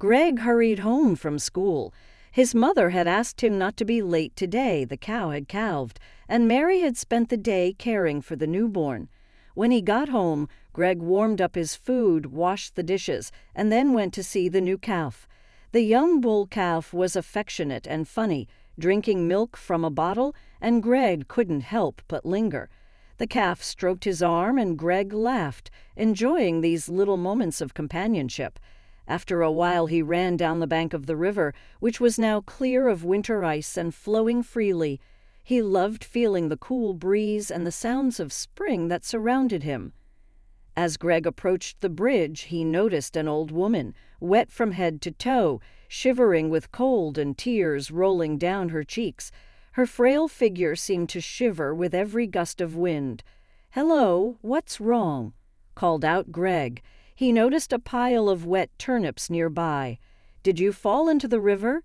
Greg hurried home from school. His mother had asked him not to be late today. The cow had calved, and Mary had spent the day caring for the newborn. When he got home, Greg warmed up his food, washed the dishes, and then went to see the new calf. The young bull calf was affectionate and funny, drinking milk from a bottle, and Greg couldn't help but linger. The calf stroked his arm, and Greg laughed, enjoying these little moments of companionship. After a while he ran down the bank of the river, which was now clear of winter ice and flowing freely. He loved feeling the cool breeze and the sounds of spring that surrounded him. As Greg approached the bridge, he noticed an old woman, wet from head to toe, shivering with cold and tears rolling down her cheeks. Her frail figure seemed to shiver with every gust of wind. "Hello, what's wrong?" called out Greg. He noticed a pile of wet turnips nearby. "Did you fall into the river?"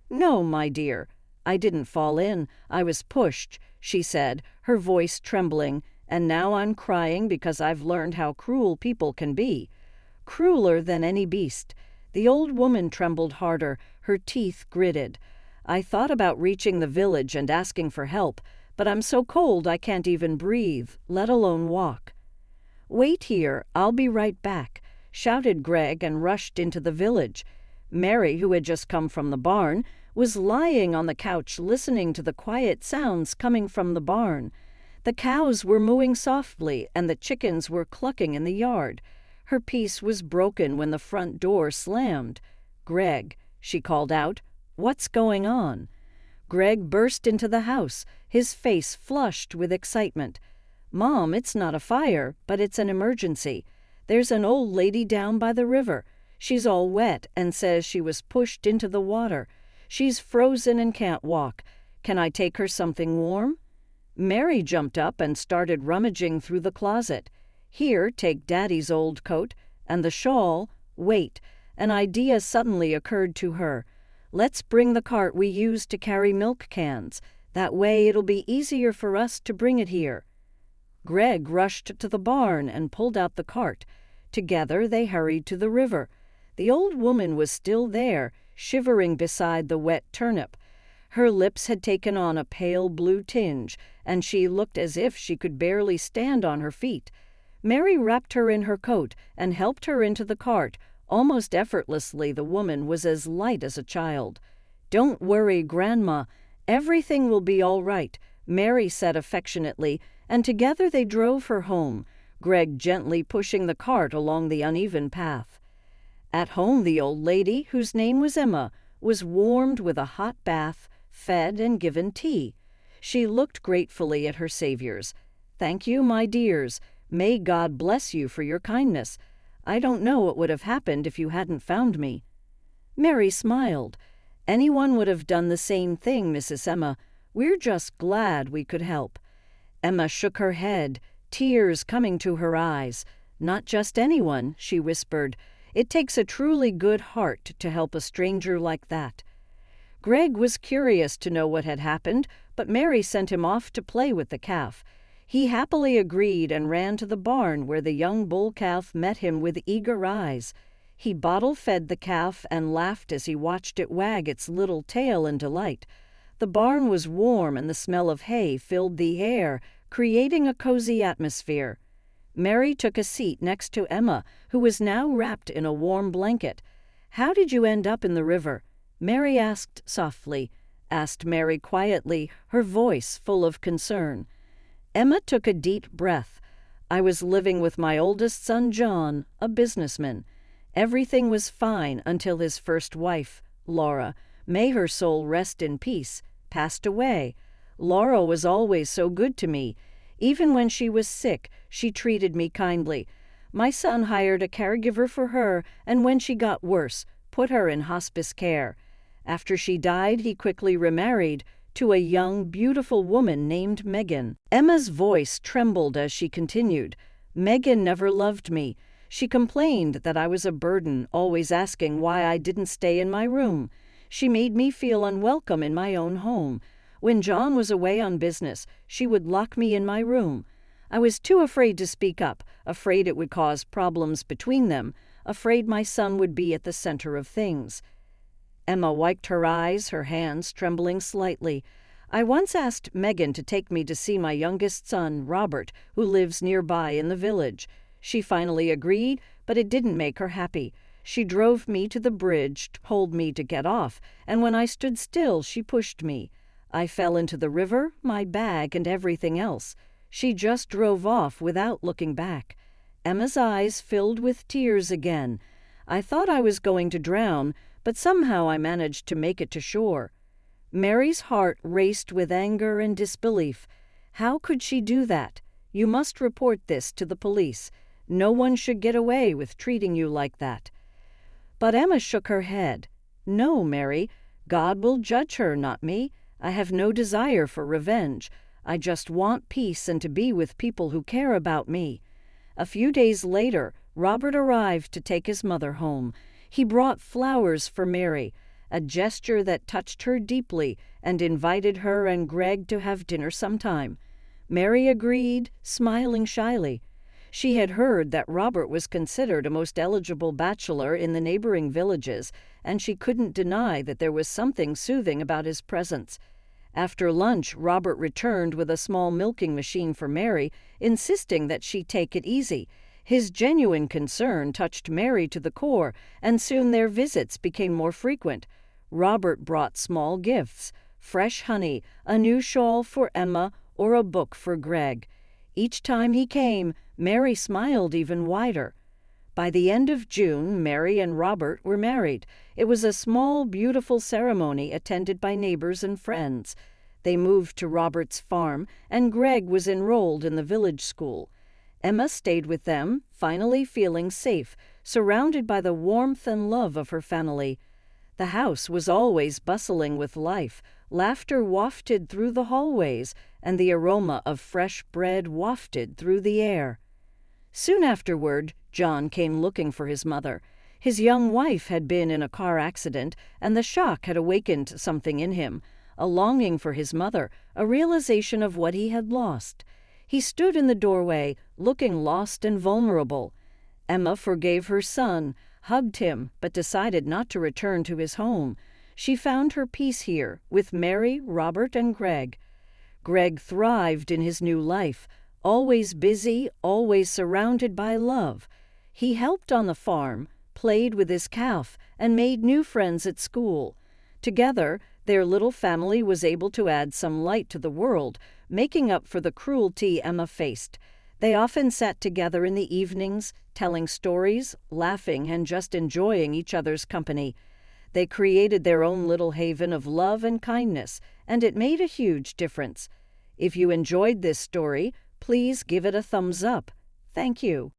"No, my dear. I didn't fall in. I was pushed," she said, her voice trembling. "And now I'm crying because I've learned how cruel people can be. Crueler than any beast." The old woman trembled harder, her teeth gritted. "I thought about reaching the village and asking for help, but I'm so cold I can't even breathe, let alone walk." "Wait here, I'll be right back," shouted Greg and rushed into the village. Mary, who had just come from the barn, was lying on the couch listening to the quiet sounds coming from the barn. The cows were mooing softly and the chickens were clucking in the yard. Her peace was broken when the front door slammed. "Greg," she called out, "what's going on?" Greg burst into the house, his face flushed with excitement. "Mom, it's not a fire, but it's an emergency. There's an old lady down by the river. She's all wet and says she was pushed into the water. She's frozen and can't walk. Can I take her something warm?" Mary jumped up and started rummaging through the closet. "Here, take Daddy's old coat and the shawl. Wait." An idea suddenly occurred to her. "Let's bring the cart we used to carry milk cans. That way it'll be easier for us to bring it here." Greg rushed to the barn and pulled out the cart. Together they hurried to the river. The old woman was still there, shivering beside the wet turnip. Her lips had taken on a pale blue tinge, and she looked as if she could barely stand on her feet. Mary wrapped her in her coat and helped her into the cart. Almost effortlessly, the woman was as light as a child. "Don't worry, Grandma. Everything will be all right," Mary said affectionately, and together they drove her home, Greg gently pushing the cart along the uneven path. At home, the old lady, whose name was Emma, was warmed with a hot bath, fed, and given tea. She looked gratefully at her saviors. "Thank you, my dears. May God bless you for your kindness. I don't know what would have happened if you hadn't found me." Mary smiled. "Anyone would have done the same thing, Mrs. Emma. We're just glad we could help." Emma shook her head, tears coming to her eyes. "Not just anyone," she whispered. "It takes a truly good heart to help a stranger like that." Greg was curious to know what had happened, but Mary sent him off to play with the calf. He happily agreed and ran to the barn where the young bull calf met him with eager eyes. He bottle-fed the calf and laughed as he watched it wag its little tail in delight. The barn was warm and the smell of hay filled the air, creating a cozy atmosphere. Mary took a seat next to Emma, who was now wrapped in a warm blanket. "How did you end up in the river?" Mary asked softly. Mary quietly, her voice full of concern. Emma took a deep breath. "I was living with my oldest son, John, a businessman. Everything was fine until his first wife, Laura, may her soul rest in peace, passed away. Laura was always so good to me. Even when she was sick, she treated me kindly. My son hired a caregiver for her, and when she got worse, put her in hospice care. After she died, he quickly remarried to a young, beautiful woman named Megan." Emma's voice trembled as she continued. "Megan never loved me. She complained that I was a burden, always asking why I didn't stay in my room. She made me feel unwelcome in my own home. When John was away on business, she would lock me in my room. I was too afraid to speak up, afraid it would cause problems between them, afraid my son would be at the center of things. Emma wiped her eyes, her hands trembling slightly. I once asked Megan to take me to see my youngest son, Robert, who lives nearby in the village. She finally agreed, but it didn't make her happy. She drove me to the bridge, told me to get off, and when I stood still, she pushed me. I fell into the river, my bag, and everything else. She just drove off without looking back. Emma's eyes filled with tears again. I thought I was going to drown, but somehow I managed to make it to shore. Mary's heart raced with anger and disbelief. How could she do that? You must report this to the police. No one should get away with treating you like that. But Emma shook her head. No, Mary, God will judge her, not me. I have no desire for revenge. I just want peace and to be with people who care about me. A few days later, Robert arrived to take his mother home. He brought flowers for Mary, a gesture that touched her deeply, and invited her and Greg to have dinner sometime. Mary agreed, smiling shyly. She had heard that Robert was considered a most eligible bachelor in the neighboring villages, and she couldn't deny that there was something soothing about his presence. After lunch, Robert returned with a small milking machine for Mary, insisting that she take it easy. His genuine concern touched Mary to the core, and soon their visits became more frequent. Robert brought small gifts, fresh honey, a new shawl for Emma, or a book for Greg. Each time he came, Mary smiled even wider. By the end of June, Mary and Robert were married. It was a small, beautiful ceremony attended by neighbors and friends. They moved to Robert's farm, and Greg was enrolled in the village school. Emma stayed with them, finally feeling safe, surrounded by the warmth and love of her family. The house was always bustling with life. Laughter wafted through the hallways, and the aroma of fresh bread wafted through the air. Soon afterward, John came looking for his mother. His young wife had been in a car accident, and the shock had awakened something in him, a longing for his mother, a realization of what he had lost. He stood in the doorway, looking lost and vulnerable. Emma forgave her son, hugged him, but decided not to return to his home. She found her peace here, with Mary, Robert, and Greg. Greg thrived in his new life, always busy, always surrounded by love. He helped on the farm, played with his calf, and made new friends at school. Together, their little family was able to add some light to the world, making up for the cruelty Emma faced. They often sat together in the evenings, telling stories, laughing, and just enjoying each other's company. They created their own little haven of love and kindness, and it made a huge difference. If you enjoyed this story, please give it a thumbs up. Thank you.